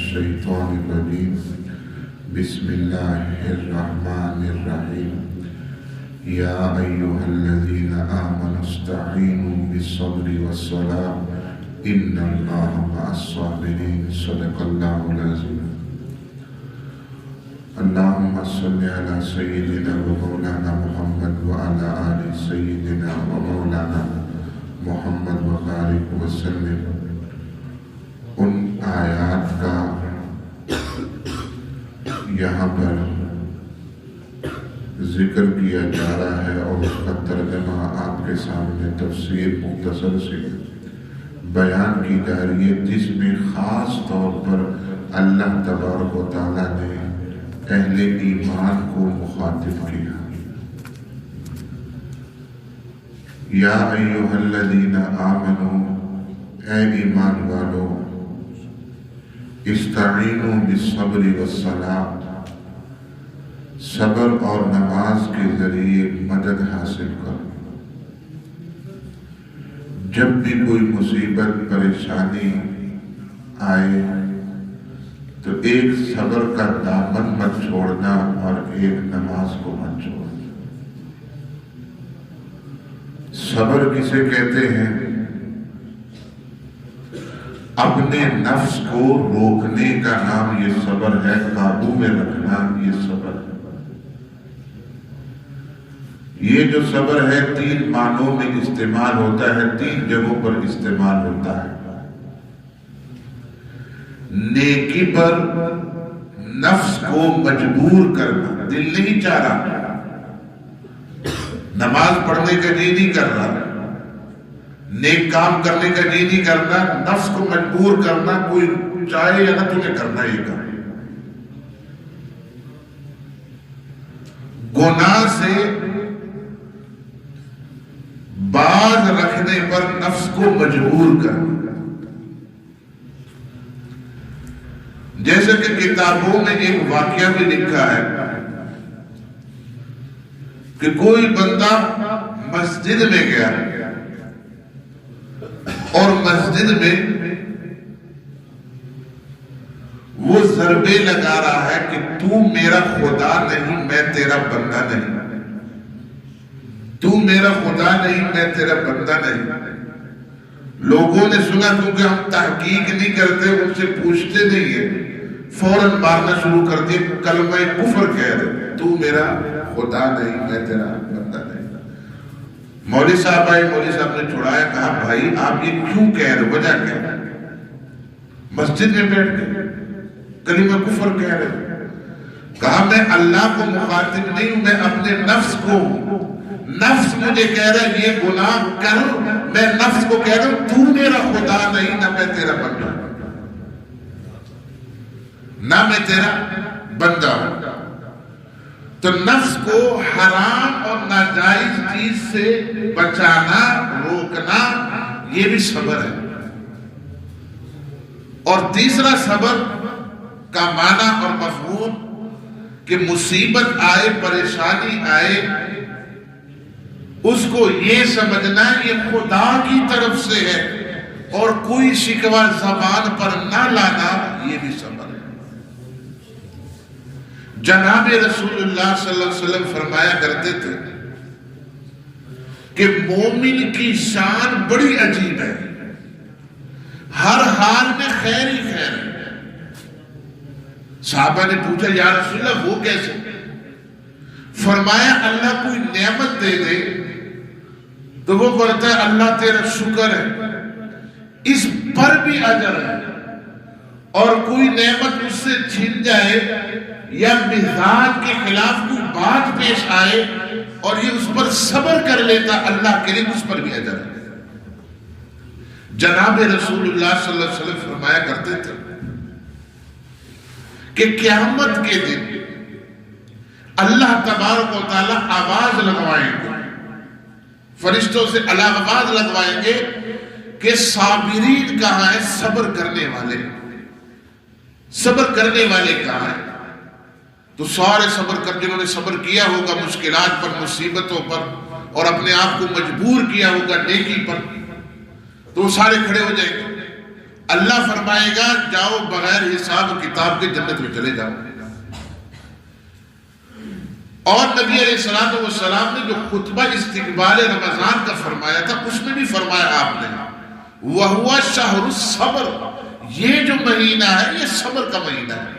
الشيطان الرجيم بسم الله الرحمن الرحيم يا أيها الذين آمنوا استعينوا بالصبر والصلاة إن الله مع الصابرين صدق الله العظيم اللهم صل على سيدنا ومولانا محمد وعلى آل سيدنا ومولانا محمد وبارك وسلم۔ ان آیات کا یہاں پر ذکر کیا جا رہا ہے اور اس کا ترجمہ آپ کے سامنے تفسیر مختصر سے بیان کی جا رہی ہے، جس میں خاص طور پر اللہ تبارک و تعالیٰ نے اہل ایمان کو مخاطب کیا۔ یا ایھا الذین آمنوا، اے ایمان والو، استعینوا بالصبر والصلاۃ، صبر اور نماز کے ذریعے مدد حاصل کرو۔ جب بھی کوئی مصیبت پریشانی آئے تو ایک صبر کا دامن مت چھوڑنا اور ایک نماز کو مت چھوڑنا۔ صبر کسے کہتے ہیں؟ اپنے نفس کو روکنے کا نام یہ صبر ہے، قابو میں رکھنا یہ صبر ہے۔ یہ جو صبر ہے تین معنوں میں استعمال ہوتا ہے، تین جگہوں پر استعمال ہوتا ہے۔ نیکی پر نفس کو مجبور کرنا، دل نہیں چاہ رہا، نماز پڑھنے کا جی نہیں کر رہا، نیک کام کرنے کا جی نہیں کرنا، نفس کو مجبور کرنا، کوئی چاہے یا نہ تمہیں کرنا یہ کام۔ گناہ سے باز رکھنے پر نفس کو مجبور کرنا۔ جیسے کہ کتابوں میں ایک واقعہ بھی لکھا ہے کہ کوئی بندہ مسجد میں گیا اور مسجد میں وہ ضربے لگا رہا ہے کہ تو میرا خدا نہیں، میں تیرا بندہ نہیں، تو میرا خدا نہیں، میں تیرا بندہ نہیں۔ لوگوں نے سنا، کیونکہ ہم تحقیق نہیں کرتے، ان سے پوچھتے نہیں ہیں، فوراً مارنا شروع کر دیا، کلمہ کفر کہہ رہے، تو میرا خدا نہیں، میں تیرا بندہ نہیں۔ مولوی صاحب آئے، مولوی صاحب نے چھڑایا، کہا بھائی آپ یہ کیوں کہہ رہے، وجہ کیا ہے؟ مسجد میں بیٹھ کے کلمہ کفر کہہ رہے۔ کہا میں اللہ کو مخاطب نہیں ہوں، میں اپنے نفس کو ہوں۔ نفس مجھے کہہ رہا ہے یہ گناہ کر، میں نفس کو کہہ رہا ہوں تو میرا خدا نہیں، نہ میں تیرا بندہ، نہ میں تیرا بندہ ہوں۔ تو نفس کو حرام اور ناجائز چیز سے بچانا، روکنا، یہ بھی صبر ہے۔ اور تیسرا صبر کا معنی اور مفہوم کہ مصیبت آئے، پریشانی آئے، اس کو یہ سمجھنا یہ خدا کی طرف سے ہے اور کوئی شکوہ زبان پر نہ لانا، یہ بھی صبر ہے۔ جناب رسول اللہ صلی اللہ علیہ وسلم فرمایا کرتے تھے کہ مومن کی شان بڑی عجیب ہے، ہر حال میں خیر ہی خیر ہے۔ صحابہ نے پوچھا یا رسول اللہ وہ کیسے؟ فرمایا اللہ کوئی نعمت دے دے تو وہ کرتا ہے اللہ تیرا شکر ہے، اس پر بھی اجر ہے، اور کوئی نعمت اس سے چھن جائے یا مزاج کے خلاف کوئی بات پیش آئے اور یہ اس پر صبر کر لیتا، اللہ کے لیے اس پر بھی اجر ہے۔ جناب رسول اللہ صلی اللہ علیہ وسلم فرمایا کرتے تھے کہ قیامت کے دن اللہ تبارک و تعالی آواز لگوائیں گے، فرشتوں سے اللہ آواز لگوائیں گے کہ صابرین کہاں ہیں، صبر کرنے والے، صبر کرنے والے کہاں ہیں؟ تو سارے صبر کر، جنہوں نے صبر کیا ہوگا مشکلات پر، مصیبتوں پر، اور اپنے آپ کو مجبور کیا ہوگا نیکی پر، تو وہ سارے کھڑے ہو جائیں گے۔ اللہ فرمائے گا جاؤ بغیر حساب و کتاب کے جنت میں چلے جاؤ. اور نبی علیہ السلام نے جو خطبہ استقبال رمضان کا فرمایا تھا اس میں بھی فرمایا آپ نے وَهُوَ شَهْرُ الصَّبْرِ، یہ جو مہینہ ہے یہ صبر کا مہینہ ہے.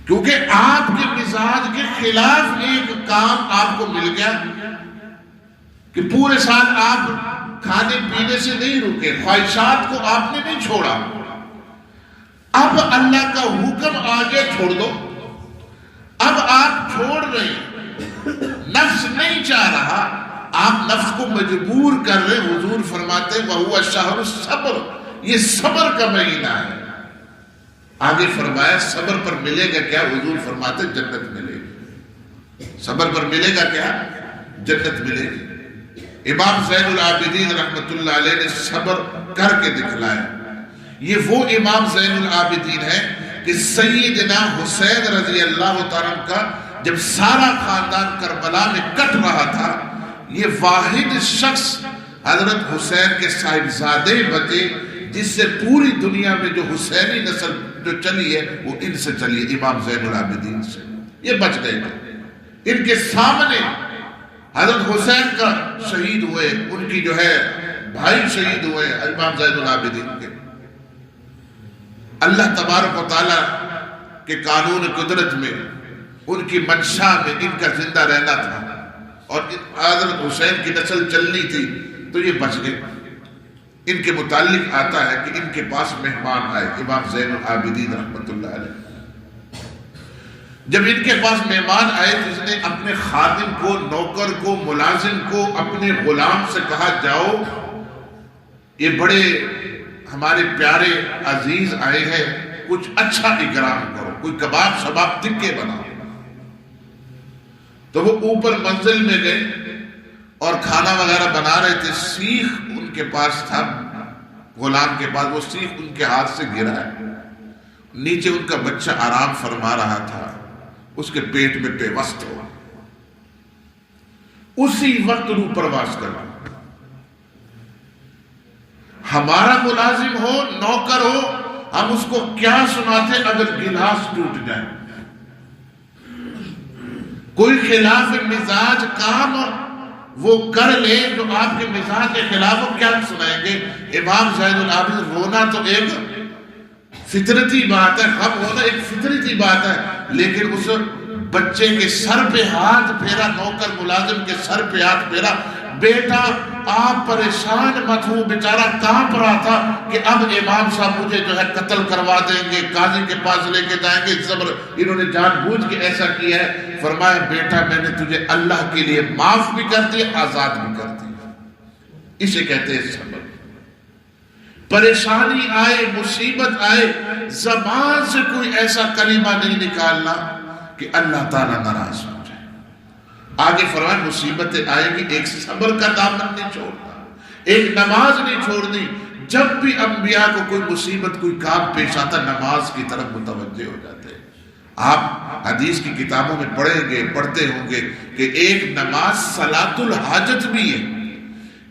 کیونکہ آپ کے مزاج کے خلاف ایک کام آپ کو مل گیا کہ پورے سال آپ کھانے پینے سے نہیں رکے، خواہشات کو آپ نے نہیں چھوڑا. اب اللہ کا حکم آگے چھوڑ دو. اب آپ چھوڑ رہے ہیں، نفس نہیں چاہ رہا، آپ نفس کو مجبور کر رہے. حضور فرماتے ہیں وَهُوَ شَهْرُ الصَّبْرِ، یہ صبر کا مہینہ ہے. آگے فرمایا صبر پر ملے گا کیا؟ حضور فرماتے جنت ملے گی. صبر پر ملے گا کیا؟ جنت ملے گی. امام زین العابدین رحمت اللہ علیہ نے صبر کر کے دکھلایا. یہ وہ امام زین العابدین ہے کہ سیدنا حسین رضی اللہ تعالیٰ کا جب سارا خاندان کربلا میں کٹ رہا تھا، یہ واحد شخص حضرت حسین کے صاحبزادے بچے جس سے پوری دنیا میں جو حسینی نسل جو چلی ہے وہ ان سے چلی ہے، امام زین العابدین سے. یہ بچ گئے تھے. ان کے سامنے حضرت حسین کا شہید ہوئے، ان کی جو ہے بھائی شہید ہوئے امام زین العابدین کے. اللہ تبارک و تعالیٰ کے قانون قدرت میں ان کی منشا میں ان کا زندہ رہنا تھا اور حضرت حسین کی نسل چلنی تھی تو یہ بچ گئے. ان کے متعلق آتا ہے کہ ان کے پاس مہمان آئے امام زین العابدین رحمت اللہ علیہ. جب ان کے پاس مہمان آئے تو اس نے اپنے خادم کو، نوکر کو، ملازم کو، اپنے غلام سے کہا جاؤ یہ بڑے ہمارے پیارے عزیز آئے ہیں، کچھ اچھا اکرام کرو، کوئی کباب شباب تکے بناؤ. تو وہ اوپر منزل میں گئے اور کھانا وغیرہ بنا رہے تھے. سیخ ان کے پاس تھا، غلام کے پاس، وہ سیخ ان کے ہاتھ سے گرا ہے. نیچے ان کا بچہ آرام فرما رہا تھا، اس کے پیٹ میں پیوست ہوا. اسی وقت روح پرواز کرنا. ہمارا ملازم ہو، نوکر ہو، ہم اس کو کیا سناتے اگر گلاس ٹوٹ جائے؟ کوئی خلاف مزاج کام وہ کر لے جو آپ کے مزاج کے خلاف ہو، کیا سنائیں گے؟ امام زین العابدین رونا تو ایک فطرتی بات ہے، غم ہونا ایک فطرتی بات ہے، لیکن اس بچے کے سر پہ ہاتھ پھیرا، نوکر ملازم کے سر پہ ہاتھ پھیرا. بیٹا آپ پریشان مت ہو، بیچارہ کانپ رہا تھا کہ اب امام صاحب مجھے جو ہے قتل کروا دیں گے، قاضی کے پاس لے کے جائیں گے. صبر، انہوں نے جان بوجھ کے ایسا کیا ہے. فرمایا بیٹا میں نے تجھے اللہ کے لیے معاف بھی کر دیا، آزاد بھی کر دیا. اسے کہتے ہیں صبر. پریشانی آئے، مصیبت آئے، زبان سے کوئی ایسا کلمہ نہیں نکالنا کہ اللہ تعالیٰ ناراض ہو جائے. آگے فرمائے مصیبتیں آئیں گی، ایک صبر کا دامن نہیں چھوڑنا، ایک نماز نہیں چھوڑنی. جب بھی انبیاء کو کوئی مصیبت، کوئی کام پیش آتا، نماز کی طرف متوجہ ہو جاتے ہیں. آپ حدیث کی کتابوں میں پڑھتے ہوں گے کہ ایک نماز صلاۃ الحاجت بھی ہے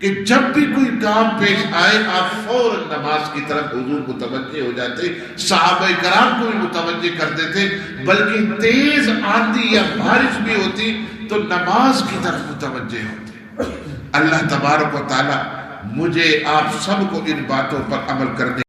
کہ جب بھی کوئی کام پیش آئے آپ فوراً نماز کی طرف حضور متوجہ ہو جاتے. صحابہ کرام کو بھی متوجہ کرتے تھے، بلکہ تیز آندھی یا بارش بھی ہوتی تو نماز کی طرف متوجہ ہوتے. اللہ تبارک و تعالی مجھے آپ سب کو ان باتوں پر عمل کرنے